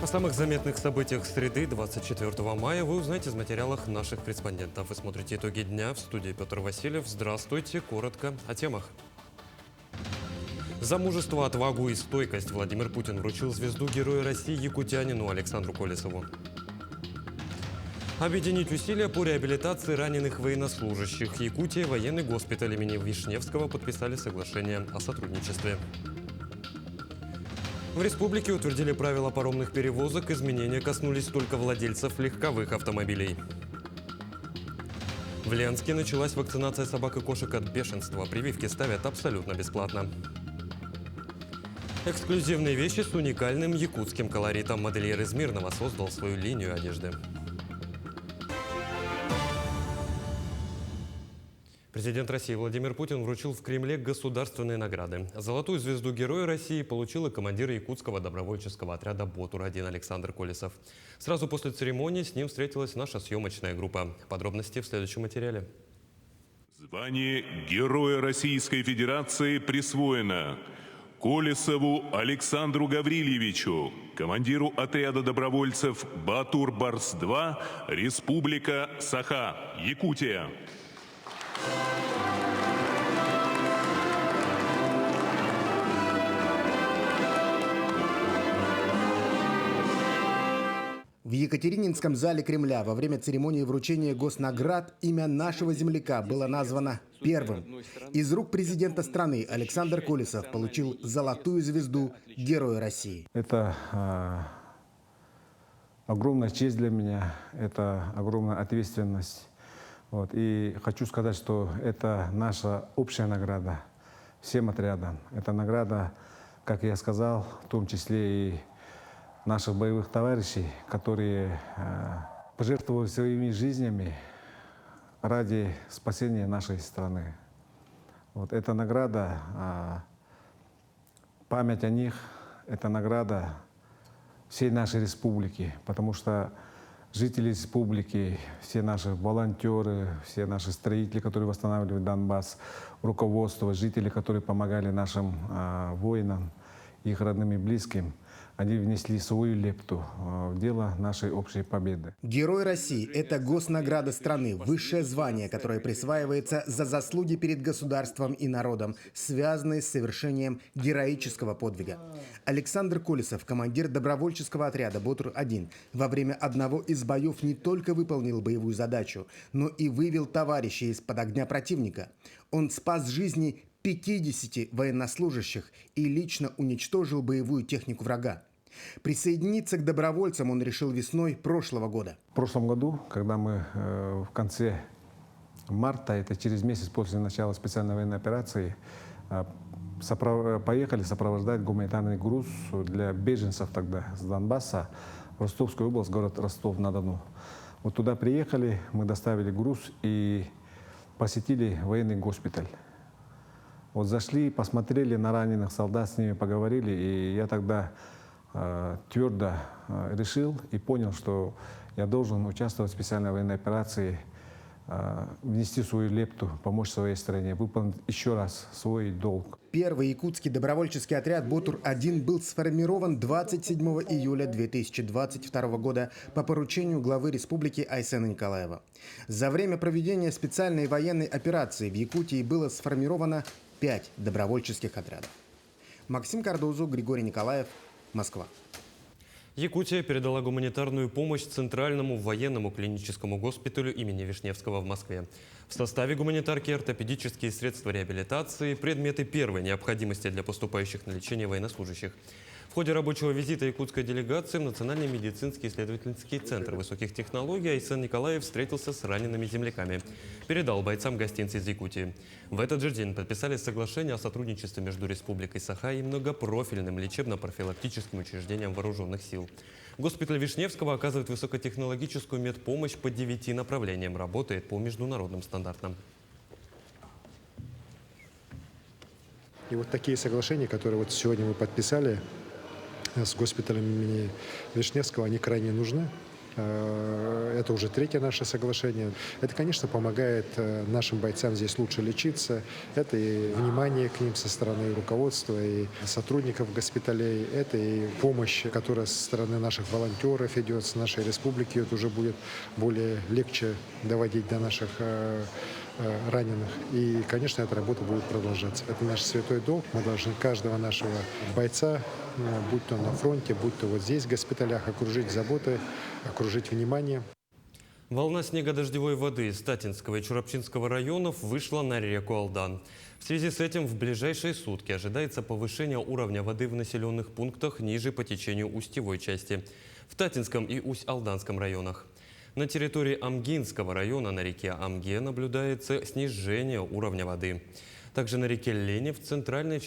самых заметных событиях среды 24 мая вы узнаете в материалах наших корреспондентов. Вы смотрите итоги дня. В студии Петр Васильев. Здравствуйте. Коротко о темах. За мужество, отвагу и стойкость Владимир Путин вручил звезду Героя России якутянину Александру Колесову. Объединить усилия по реабилитации раненых военнослужащих. Якутия, военный госпиталь имени Вишневского подписали соглашение о сотрудничестве. В республике утвердили правила паромных перевозок. Изменения коснулись только владельцев легковых автомобилей. В Ленске началась вакцинация собак и кошек от бешенства. Прививки ставят абсолютно бесплатно. Эксклюзивные вещи с уникальным якутским колоритом. Модельер из Мирного создал свою линию одежды. Президент России Владимир Путин вручил в Кремле государственные награды. Золотую звезду Героя России получил и командир якутского добровольческого отряда «Ботур-1» Александр Колесов. Сразу после церемонии с ним встретилась наша съемочная группа. Подробности в следующем материале. Звание Героя Российской Федерации присвоено Колесову Александру Гаврильевичу, командиру отряда добровольцев «Батур-Барс-2», Республика Саха, Якутия. В Екатерининском зале Кремля во время церемонии вручения госнаград имя нашего земляка было названо первым. Из рук президента страны Александр Колесов получил золотую звезду Героя России. Это огромная честь для меня, это огромная ответственность. И хочу сказать, что это наша общая награда всем отрядам. Это награда, как я сказал, в том числе и наших боевых товарищей, которые пожертвовали своими жизнями ради спасения нашей страны. Эта награда, память о них, это награда всей нашей республики, потому что жители республики, все наши волонтеры, все наши строители, которые восстанавливают Донбасс, руководство, жители, которые помогали нашим воинам, их родным и близким, они внесли свою лепту в дело нашей общей победы. Герой России – это госнаграда страны, высшее звание, которое присваивается за заслуги перед государством и народом, связанные с совершением героического подвига. Александр Колесов, командир добровольческого отряда «Ботур-1», во время одного из боев не только выполнил боевую задачу, но и вывел товарищей из-под огня противника. Он спас жизни 50 военнослужащих и лично уничтожил боевую технику врага. Присоединиться к добровольцам он решил весной прошлого года. В прошлом году, когда мы в конце марта, это через месяц после начала специальной военной операции, поехали сопровождать гуманитарный груз для беженцев тогда с Донбасса в Ростовскую область, город Ростов-на-Дону. Туда приехали, мы доставили груз и посетили военный госпиталь. Зашли, посмотрели на раненых солдат, с ними поговорили, и я тогда твердо решил и понял, что я должен участвовать в специальной военной операции, внести свою лепту, помочь своей стране, выполнить еще раз свой долг. Первый якутский добровольческий отряд «Ботур-1» был сформирован 27 июля 2022 года по поручению главы республики Айсена Николаева. За время проведения специальной военной операции в Якутии было сформировано 5 добровольческих отрядов. Максим Кардозу, Григорий Николаев, Москва. Якутия передала гуманитарную помощь Центральному военному клиническому госпиталю имени Вишневского в Москве. В составе гуманитарки ортопедические средства реабилитации, предметы первой необходимости для поступающих на лечение военнослужащих. В ходе рабочего визита якутской делегации в Национальный медицинский исследовательский центр высоких технологий Айсен Николаев встретился с ранеными земляками. Передал бойцам гостинцы из Якутии. В этот же день подписали соглашение о сотрудничестве между Республикой Саха и многопрофильным лечебно-профилактическим учреждением вооруженных сил. Госпиталь Вишневского оказывает высокотехнологическую медпомощь по 9 направлениям, работает по международным стандартам. И такие соглашения, которые сегодня мы подписали с госпиталем имени Вишневского, они крайне нужны. Это уже третье наше соглашение. Это, конечно, помогает нашим бойцам здесь лучше лечиться. Это и внимание к ним со стороны руководства и сотрудников госпиталей. Это и помощь, которая со стороны наших волонтеров идет, с нашей республики. Это уже будет более легче доводить до наших раненых. И, конечно, эта работа будет продолжаться. Это наш святой долг. Мы должны каждого нашего бойца, будь то на фронте, будь то вот здесь, в госпиталях, окружить заботой, окружить вниманием. Волна снегодождевой воды из Татинского и Чурапчинского районов вышла на реку Алдан. В связи с этим в ближайшие сутки ожидается повышение уровня воды в населенных пунктах ниже по течению устьевой части, в Татинском и Усть-Алданском районах. На территории Амгинского района на реке Амге наблюдается снижение уровня воды. Также на реке Лени в центральной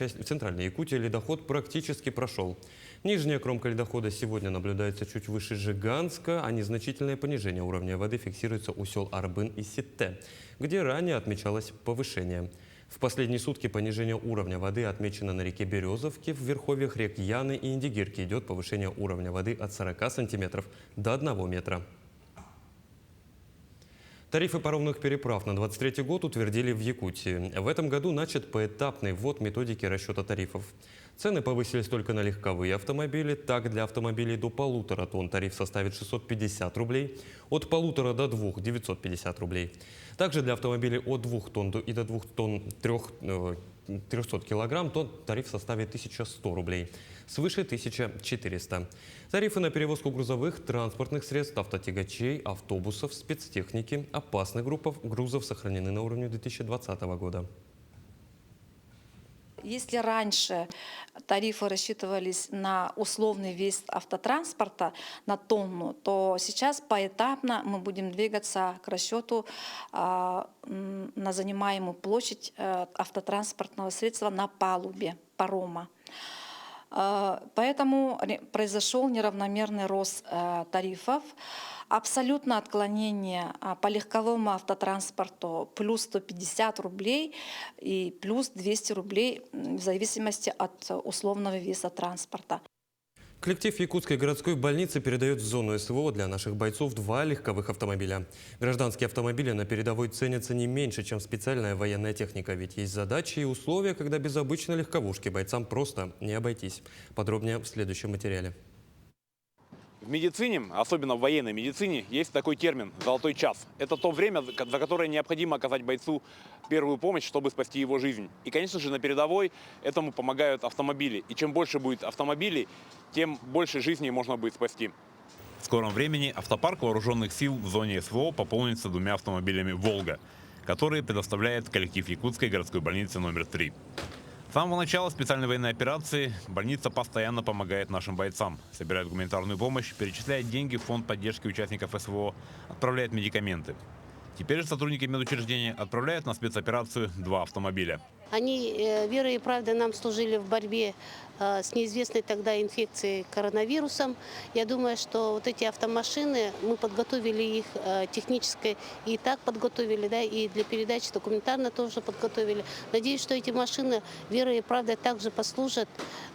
Якутии ледоход практически прошел. Нижняя кромка ледохода сегодня наблюдается чуть выше Жиганска, а незначительное понижение уровня воды фиксируется у сел Арбын и Ситте, где ранее отмечалось повышение. В последние сутки понижение уровня воды отмечено на реке Березовке, в верховьях рек Яны и Индигирки идет повышение уровня воды от 40 сантиметров до 1 метра. Тарифы паромных переправ на 2023 год утвердили в Якутии. В этом году начат поэтапный ввод методики расчета тарифов. Цены повысились только на легковые автомобили. Так, для автомобилей до 1,5 тонн тариф составит 650 рублей, от 1,5 до 2 – 950 рублей. Также для автомобилей от 2 тонн и до 2 тонн 300 килограмм тариф составит 1100 рублей, свыше 1400. Тарифы на перевозку грузовых, транспортных средств, автотягачей, автобусов, спецтехники, опасных групп грузов сохранены на уровне 2020 года. Если раньше тарифы рассчитывались на условный вес автотранспорта на тонну, то сейчас поэтапно мы будем двигаться к расчету на занимаемую площадь автотранспортного средства на палубе парома. Поэтому произошел неравномерный рост тарифов. Абсолютно отклонение по легковому автотранспорту плюс 150 рублей и плюс 200 рублей в зависимости от условного веса транспорта. Коллектив Якутской городской больницы передает в зону СВО для наших бойцов 2 легковых автомобиля. Гражданские автомобили на передовой ценятся не меньше, чем специальная военная техника. Ведь есть задачи и условия, когда без обычной легковушки бойцам просто не обойтись. Подробнее в следующем материале. В медицине, особенно в военной медицине, есть такой термин «золотой час». Это то время, за которое необходимо оказать бойцу первую помощь, чтобы спасти его жизнь. И, конечно же, на передовой этому помогают автомобили. И чем больше будет автомобилей, тем больше жизней можно будет спасти. В скором времени автопарк вооруженных сил в зоне СВО пополнится 2 автомобилями «Волга», которые предоставляет коллектив Якутской городской больницы номер 3. С самого начала специальной военной операции больница постоянно помогает нашим бойцам, собирает гуманитарную помощь, перечисляет деньги в фонд поддержки участников СВО, отправляет медикаменты. Теперь же сотрудники медучреждения отправляют на спецоперацию 2 автомобиля. Они верой и правдой нам служили в борьбе с неизвестной тогда инфекцией коронавирусом. Я думаю, что вот эти автомашины, мы подготовили их технически, и так подготовили, да, и для передачи документарно тоже подготовили. Надеюсь, что эти машины верой и правдой также послужат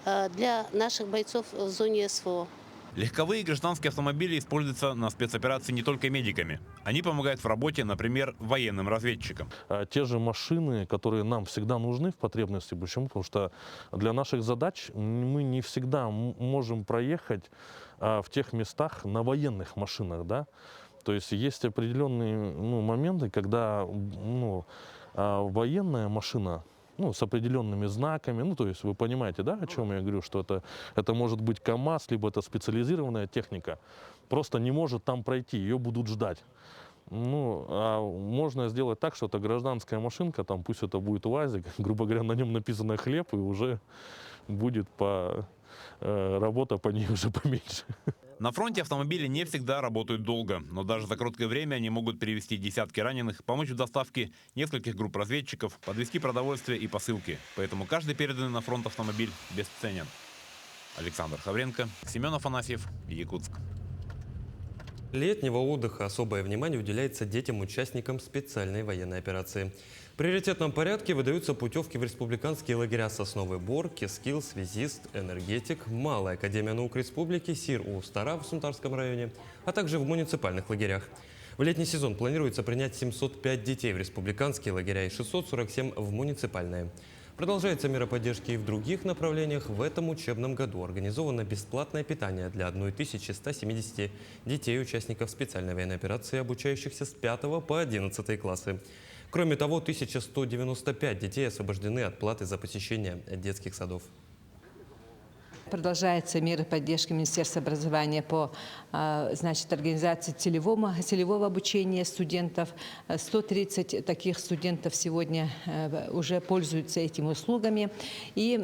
для наших бойцов в зоне СВО. Легковые гражданские автомобили используются на спецоперации не только медиками. Они помогают в работе, например, военным разведчикам. Те же машины, которые нам всегда нужны в потребности. Почему? Потому что для наших задач мы не всегда можем проехать в тех местах на военных машинах. Да? То есть есть определенные моменты, когда военная машина, с определенными знаками, то есть вы понимаете, да, о чем я говорю, что это может быть КАМАЗ, либо это специализированная техника, просто не может там пройти, ее будут ждать. А можно сделать так, что это гражданская машинка, там пусть это будет УАЗик, грубо говоря, на нем написано хлеб, и уже будет работа по ней уже поменьше. На фронте автомобили не всегда работают долго, но даже за короткое время они могут перевезти десятки раненых, помочь в доставке нескольких групп разведчиков, подвезти продовольствие и посылки. Поэтому каждый переданный на фронт автомобиль бесценен. Александр Хавренко, Семен Афанасьев, Якутск. Летнего отдыха особое внимание уделяется детям-участникам специальной военной операции. В приоритетном порядке выдаются путевки в республиканские лагеря «Сосновый Бор», «Кескил», «Связист», «Энергетик», Малая академия наук республики, СИР-УСТАРА в Сунтарском районе, а также в муниципальных лагерях. В летний сезон планируется принять 705 детей в республиканские лагеря и 647 в муниципальные. Продолжается мера поддержки и в других направлениях. В этом учебном году организовано бесплатное питание для 1170 детей, участников специальной военной операции, обучающихся с 5 по 11 классы. Кроме того, 1195 детей освобождены от платы за посещение детских садов. Продолжаются меры поддержки Министерства образования по организации целевого обучения студентов. 130 таких студентов сегодня уже пользуются этими услугами. И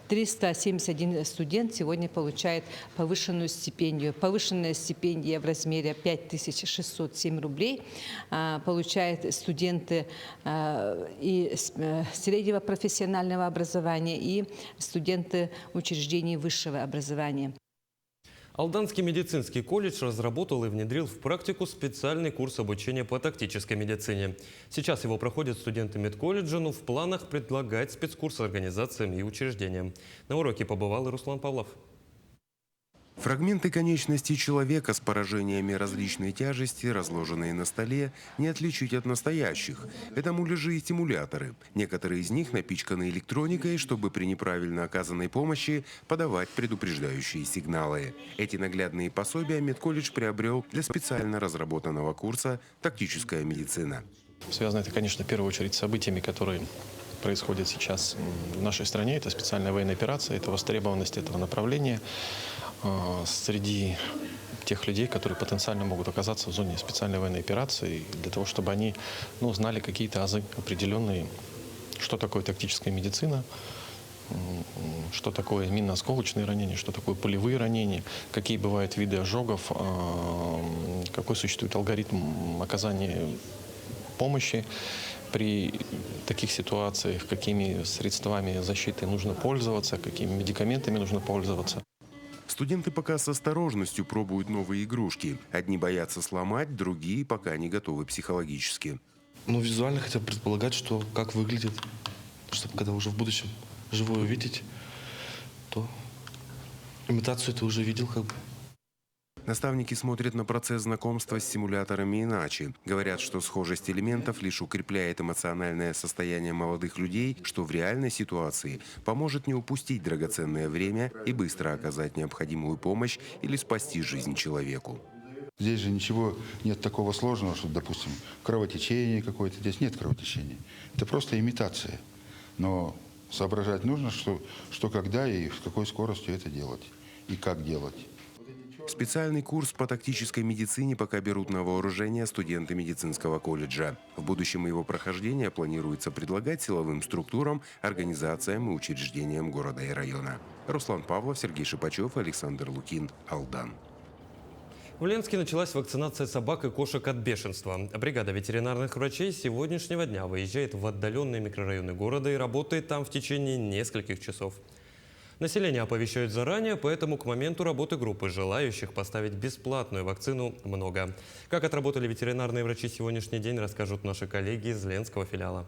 371 студент сегодня получает повышенную стипендию. Повышенная стипендия в размере 5607 рублей получают студенты и среднего профессионального образования, и студенты учреждений высшего образования. Алданский медицинский колледж разработал и внедрил в практику специальный курс обучения по тактической медицине. Сейчас его проходят студенты медколледжа, но в планах предлагать спецкурс организациям и учреждениям. На уроке побывал и Руслан Павлов. Фрагменты конечностей человека с поражениями различной тяжести, разложенные на столе, не отличить от настоящих. Это муляжи и стимуляторы. Некоторые из них напичканы электроникой, чтобы при неправильно оказанной помощи подавать предупреждающие сигналы. Эти наглядные пособия медколледж приобрел для специально разработанного курса «Тактическая медицина». Связано это, конечно, в первую очередь с событиями, которые происходят сейчас в нашей стране. Это специальная военная операция, это востребованность этого направления среди тех людей, которые потенциально могут оказаться в зоне специальной военной операции, для того, чтобы они знали какие-то азы определенные, что такое тактическая медицина, что такое минно-осколочные ранения, что такое пулевые ранения, какие бывают виды ожогов, какой существует алгоритм оказания помощи при таких ситуациях, какими средствами защиты нужно пользоваться, какими медикаментами нужно пользоваться. Студенты пока с осторожностью пробуют новые игрушки. Одни боятся сломать, другие пока не готовы психологически. Визуально хотя бы предполагать, что как выглядит, чтобы когда уже в будущем живое увидеть, то имитацию ты уже видел как бы. Наставники смотрят на процесс знакомства с симуляторами иначе. Говорят, что схожесть элементов лишь укрепляет эмоциональное состояние молодых людей, что в реальной ситуации поможет не упустить драгоценное время и быстро оказать необходимую помощь или спасти жизнь человеку. Здесь же ничего нет такого сложного, что, допустим, кровотечение какое-то. Здесь нет кровотечения. Это просто имитация. Но соображать нужно, что когда и с какой скоростью это делать. И как делать. Специальный курс по тактической медицине пока берут на вооружение студенты медицинского колледжа. В будущем его прохождение планируется предлагать силовым структурам, организациям и учреждениям города и района. Руслан Павлов, Сергей Шипачев, Александр Лукин, Алдан. В Ленске началась вакцинация собак и кошек от бешенства. Бригада ветеринарных врачей с сегодняшнего дня выезжает в отдаленные микрорайоны города и работает там в течение нескольких часов. Население оповещают заранее, поэтому к моменту работы группы желающих поставить бесплатную вакцину много. Как отработали ветеринарные врачи сегодняшний день, расскажут наши коллеги из Ленского филиала.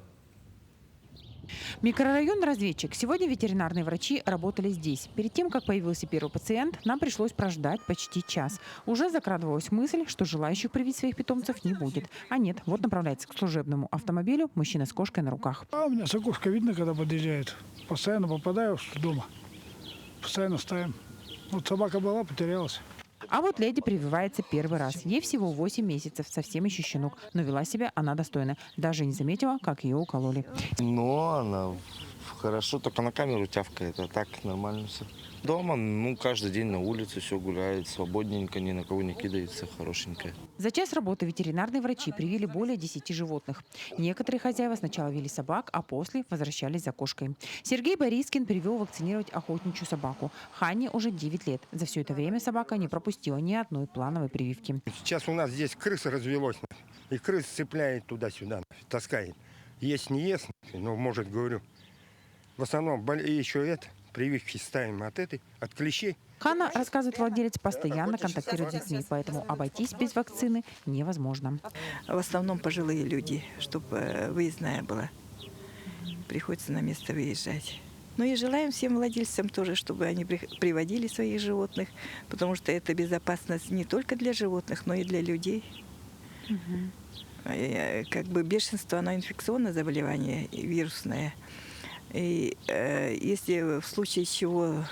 Микрорайон «Разведчик». Сегодня ветеринарные врачи работали здесь. Перед тем, как появился первый пациент, нам пришлось прождать почти час. Уже закрадывалась мысль, что желающих привить своих питомцев не будет. А нет, вот направляется к служебному автомобилю мужчина с кошкой на руках. У меня сокушка видно, когда подъезжает. Постоянно попадаю дома. Постоянно ставим. Вот собака была, потерялась. А вот леди прививается первый раз. Ей всего 8 месяцев, совсем еще щенок. Но вела себя она достойно. Даже не заметила, как ее укололи. Она хорошо, только на камеру тявкает, а так нормально все. Дома, каждый день на улице все гуляет, свободненько, ни на кого не кидается, хорошенько. За час работы ветеринарные врачи привили более 10 животных. Некоторые хозяева сначала вели собак, а после возвращались за кошкой. Сергей Борискин привел вакцинировать охотничью собаку. Ханне уже 9 лет. За все это время собака не пропустила ни одной плановой прививки. Сейчас у нас здесь крыса развелось. И крыс цепляет туда-сюда, таскает. Есть не ест, но может, говорю. В основном еще прививки ставим от клещей, Ханна, рассказывает владелец, постоянно контактирует с детьми, поэтому обойтись без вакцины невозможно. В основном пожилые люди, чтобы выездная была. Приходится на место выезжать. Ну и желаем всем владельцам тоже, чтобы они приводили своих животных, потому что это безопасность не только для животных, но и для людей. Как бы бешенство, оно инфекционное заболевание, вирусное. И если в случае чего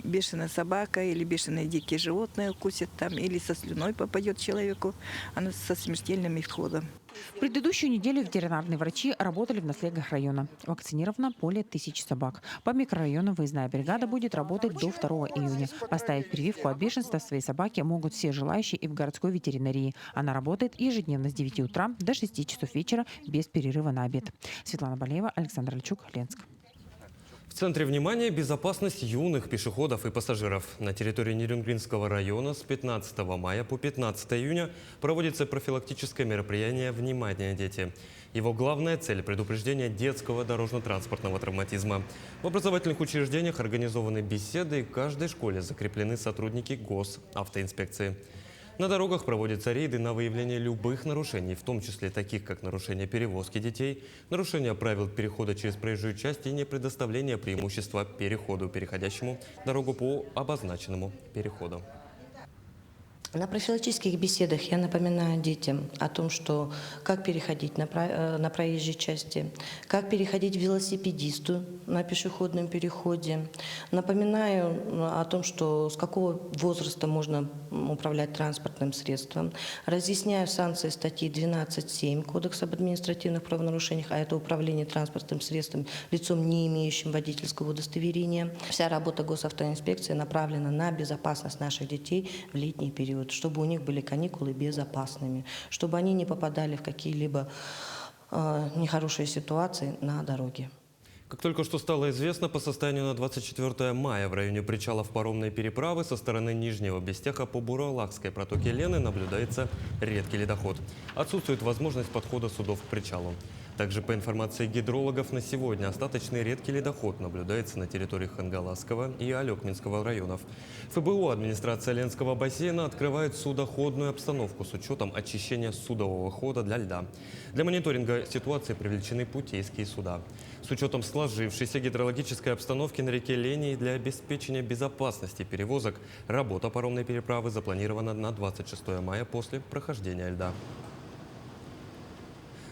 бешеная собака или бешеные дикие животные укусят там, или со слюной попадет человеку, оно со смертельным исходом. В предыдущую неделю ветеринарные врачи работали в наследниках района. Вакцинировано более 1000 собак. По микрорайону выездная бригада будет работать до 2 июня. Поставить прививку от бешенства своей собаке могут все желающие и в городской ветеринарии. Она работает ежедневно с 9 утра до 6 часов вечера без перерыва на обед. Светлана Болеева, Александр Ильчук, Ленск. В центре внимания безопасность юных пешеходов и пассажиров. На территории Нерюнгринского района с 15 мая по 15 июня проводится профилактическое мероприятие «Внимание, дети». Его главная цель – предупреждение детского дорожно-транспортного травматизма. В образовательных учреждениях организованы беседы, и в каждой школе закреплены сотрудники госавтоинспекции. На дорогах проводятся рейды на выявление любых нарушений, в том числе таких, как нарушение перевозки детей, нарушение правил перехода через проезжую часть и непредоставление преимущества переходу, переходящему дорогу по обозначенному переходу. На профилактических беседах я напоминаю детям о том, что как переходить на проезжей части, как переходить велосипедисту на пешеходном переходе. Напоминаю о том, что с какого возраста можно управлять транспортным средством. Разъясняю санкции статьи 12.7 Кодекса об административных правонарушениях, а это управление транспортным средством лицом, не имеющим водительского удостоверения. Вся работа госавтоинспекции направлена на безопасность наших детей в летний период, чтобы у них были каникулы безопасными, чтобы они не попадали в какие-либо нехорошие ситуации на дороге. Как только что стало известно, по состоянию на 24 мая в районе причалов паромной переправы со стороны Нижнего Бестяха по Буралакской протоке Лены наблюдается редкий ледоход. Отсутствует возможность подхода судов к причалу. Также, по информации гидрологов, на сегодня остаточный редкий ледоход наблюдается на территории Хангаласского и Алекминского районов. ФБО администрация Ленского бассейна открывает судоходную обстановку с учетом очищения судового хода для льда. Для мониторинга ситуации привлечены путейские суда. С учетом сложившейся гидрологической обстановки на реке Лени и для обеспечения безопасности перевозок работа паромной переправы запланирована на 26 мая после прохождения льда.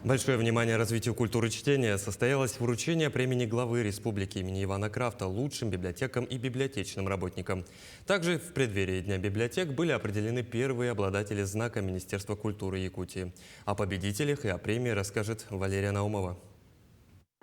Большое внимание развитию культуры чтения. Состоялось вручение премии главы Республики имени Ивана Крафта лучшим библиотекам и библиотечным работникам. Также в преддверии Дня библиотек были определены первые обладатели знака Министерства культуры Якутии. О победителях и о премии расскажет Валерия Наумова.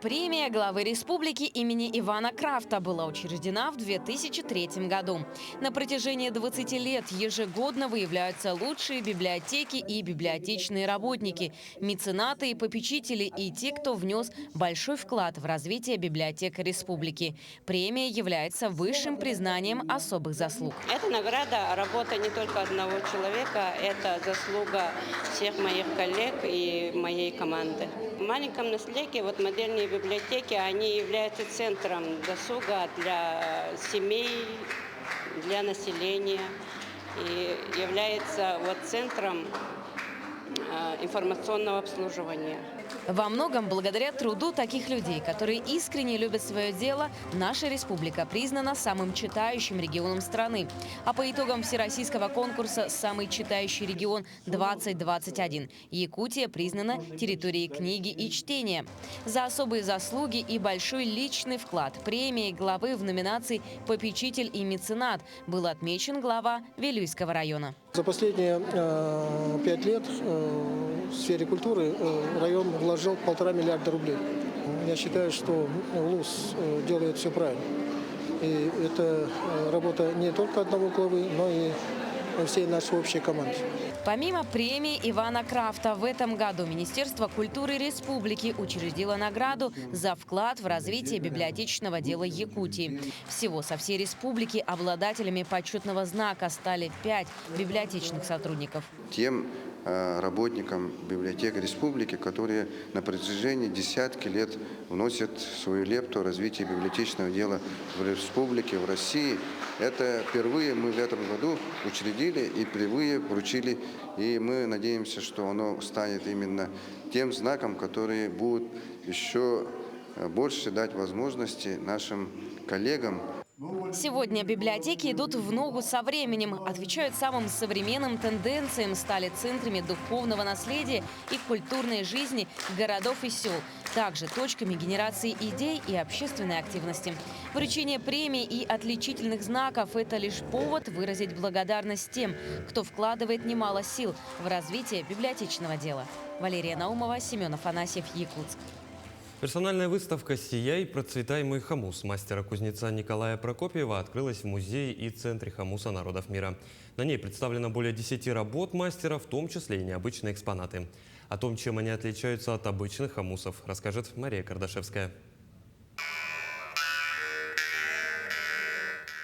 Премия главы республики имени Ивана Крафта была учреждена в 2003 году. На протяжении 20 лет ежегодно выявляются лучшие библиотеки и библиотечные работники, меценаты и попечители и те, кто внес большой вклад в развитие библиотек республики. Премия является высшим признанием особых заслуг. Это награда, работа не только одного человека, это заслуга всех моих коллег и моей команды. В маленьком наследии модельные библиотеки, они являются центром досуга для семей, для населения и являются центром информационного обслуживания. Во многом благодаря труду таких людей, которые искренне любят свое дело, наша республика признана самым читающим регионом страны. А по итогам всероссийского конкурса «Самый читающий регион 2021» Якутия признана территорией книги и чтения. За особые заслуги и большой личный вклад премии главы в номинации «Попечитель и меценат» был отмечен глава Вилюйского района. За последние 5 лет в сфере культуры район вложил 1,5 миллиарда рублей. Я считаю, что ВЛУС делает все правильно. И это работа не только одного главы, но и всей нашей общей команды. Помимо премии Ивана Крафта, в этом году Министерство культуры республики учредило награду за вклад в развитие библиотечного дела Якутии. Всего со всей республики обладателями почетного знака стали 5 библиотечных сотрудников. Тем работникам библиотек республики, которые на протяжении десятки лет вносят свою лепту в развитие библиотечного дела в республике, в России. Это впервые мы в этом году учредили и впервые вручили, и мы надеемся, что оно станет именно тем знаком, который будет еще больше дать возможности нашим коллегам. Сегодня библиотеки идут в ногу со временем, отвечают самым современным тенденциям, стали центрами духовного наследия и культурной жизни городов и сел, также точками генерации идей и общественной активности. Вручение премий и отличительных знаков – это лишь повод выразить благодарность тем, кто вкладывает немало сил в развитие библиотечного дела. Валерия Наумова, Семен Афанасьев, Якутск. Персональная выставка «Сияй, процветай, мой хомус» мастера-кузнеца Николая Прокопьева открылась в музее и центре хомуса народов мира. На ней представлено более 10 работ мастера, в том числе и необычные экспонаты. О том, чем они отличаются от обычных хомусов, расскажет Мария Кардашевская.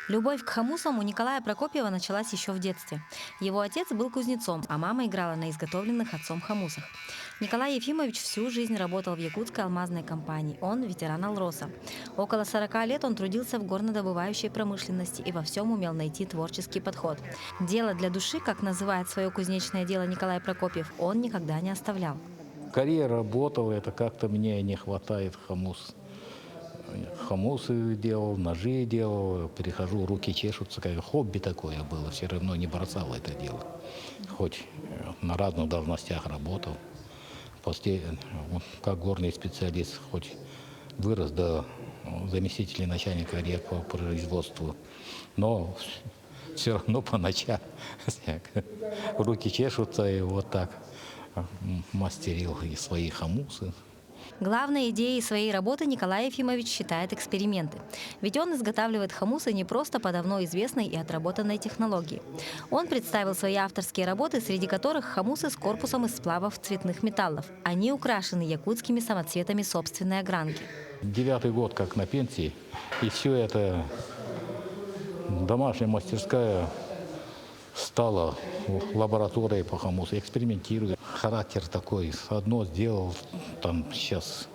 Любовь к хомусам у Николая Прокопьева началась еще в детстве. Его отец был кузнецом, а мама играла на изготовленных отцом хомусах. Николай Ефимович всю жизнь работал в якутской алмазной компании. Он ветеран Алроса. Около 40 лет он трудился в горнодобывающей промышленности и во всем умел найти творческий подход. Дело для души, как называет свое кузнечное дело Николай Прокопьев, он никогда не оставлял. Карьера работала, это как-то мне не хватает хомус. Хомусы делал, ножи делал, перехожу, руки чешутся, как хобби такое было, все равно не бросал это дело. Хоть на разных должностях работал, после, как горный специалист, хоть вырос до заместителя начальника по производству, но все равно по ночам руки чешутся, и вот так мастерил и свои хомусы. Главной идеей своей работы Николай Ефимович считает эксперименты. Ведь он изготавливает хомусы не просто по давно известной и отработанной технологии. Он представил свои авторские работы, среди которых хомусы с корпусом из сплавов цветных металлов. Они украшены якутскими самоцветами собственной огранки. 9-й год как на пенсии, и все это домашняя мастерская стала лабораторией по хомусу, экспериментирую. Характер такой, одно сделал, там сейчас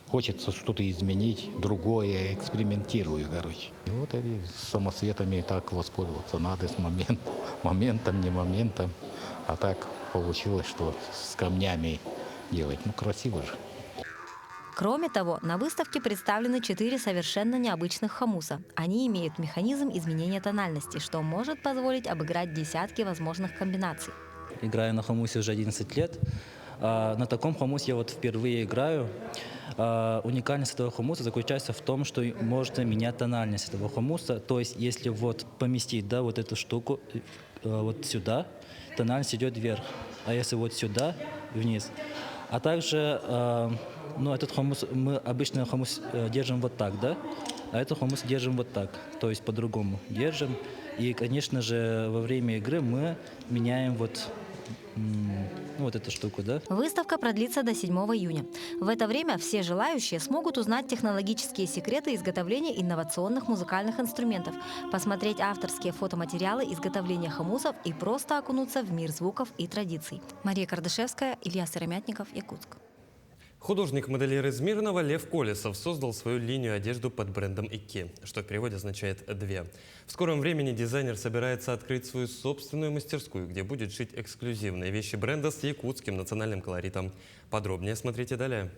хочется что-то изменить, другое, экспериментирую, короче. И вот эти самоцветами так воспользоваться надо с моментом, не моментом. А так получилось, что с камнями делать, ну красиво же. Кроме того, на выставке представлены 4 совершенно необычных хомуса. Они имеют механизм изменения тональности, что может позволить обыграть десятки возможных комбинаций. Играю на хомусе уже 11 лет. На таком хомусе я вот впервые играю. Уникальность этого хомуса заключается в том, что можно менять тональность этого хомуса. То есть, если вот поместить, да, вот эту штуку вот сюда, тональность идет вверх. А если вот сюда, вниз. А также, ну, этот хомус, мы обычно хомус держим вот так, да? А этот хомус держим вот так, то есть по-другому держим. И, конечно же, во время игры мы меняем вот эту штуку, да? Выставка продлится до 7 июня. В это время все желающие смогут узнать технологические секреты изготовления инновационных музыкальных инструментов, посмотреть авторские фотоматериалы изготовления хомусов и просто окунуться в мир звуков и традиций. Мария Кардашевская, Илья Сыромятников, Якутск. Художник-модельер из Мирного Лев Колесов создал свою линию одежды под брендом «Икки», что в переводе означает «две». В скором времени дизайнер собирается открыть свою собственную мастерскую, где будет шить эксклюзивные вещи бренда с якутским национальным колоритом. Подробнее смотрите далее.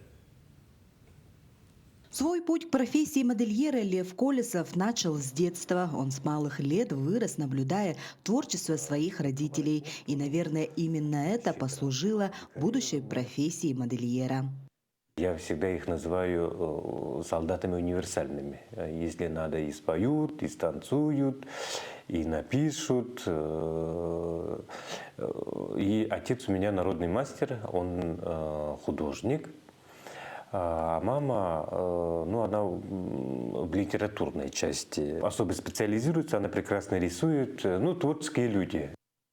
Свой путь к профессии модельера Лев Колесов начал с детства. Он с малых лет вырос, наблюдая творчество своих родителей. И, наверное, именно это послужило будущей профессии модельера. Я всегда их называю солдатами универсальными. Если надо, и споют, и станцуют, и напишут. И отец у меня народный мастер, он художник. А мама, ну, она в литературной части особо специализируется, она прекрасно рисует, ну, творческие люди.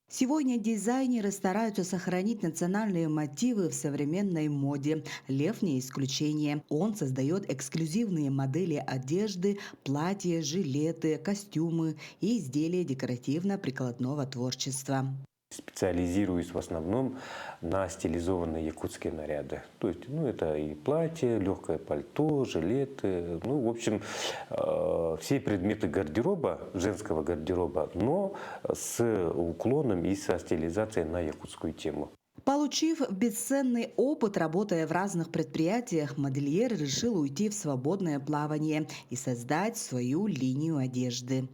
Сегодня дизайнеры стараются сохранить национальные мотивы в современной моде. Лев не исключение. Он создает эксклюзивные модели одежды, платья, жилеты, костюмы и изделия декоративно-прикладного творчества. Специализируюсь в основном на стилизованные якутские наряды. То есть, это и платье, легкое пальто, жилеты, в общем, все предметы гардероба, женского гардероба, но с уклоном и со стилизацией на якутскую тему. Получив бесценный опыт, работая в разных предприятиях, модельер решил уйти в свободное плавание и создать свою линию одежды.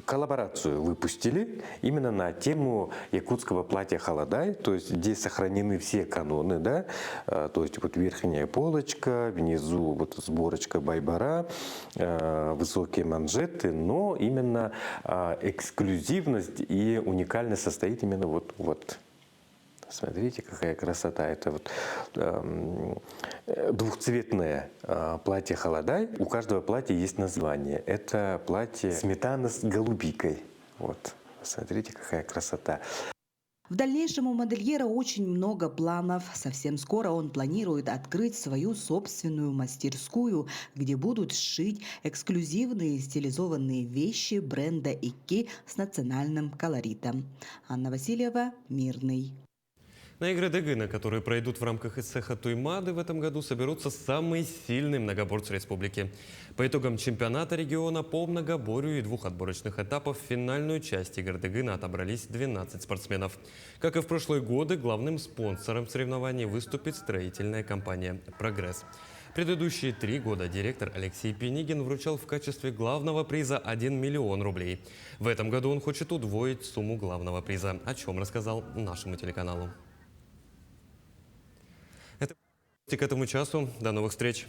Коллаборацию выпустили именно на тему якутского платья халадай, то есть здесь сохранены все каноны, да, то есть вот верхняя полочка, внизу вот сборочка байбара, высокие манжеты, но именно эксклюзивность и уникальность состоит именно вот. Смотрите, какая красота. Это вот двухцветное платье халадай. У каждого платья есть название. Это платье сметана с голубикой. Вот. Смотрите, какая красота. В дальнейшем у модельера очень много планов. Совсем скоро он планирует открыть свою собственную мастерскую, где будут сшить эксклюзивные стилизованные вещи бренда ИККИ с национальным колоритом. Анна Васильева, Мирный. На игры Дегына, которые пройдут в рамках цеха Туймады, в этом году соберутся самые сильные многоборцы республики. По итогам чемпионата региона по многоборью и 2 отборочных этапов в финальную часть игр Дегына отобрались 12 спортсменов. Как и в прошлые годы, главным спонсором соревнований выступит строительная компания «Прогресс». Предыдущие 3 года директор Алексей Пенигин вручал в качестве главного приза 1 миллион рублей. В этом году он хочет удвоить сумму главного приза, о чем рассказал нашему телеканалу. Это к этому часу. До новых встреч!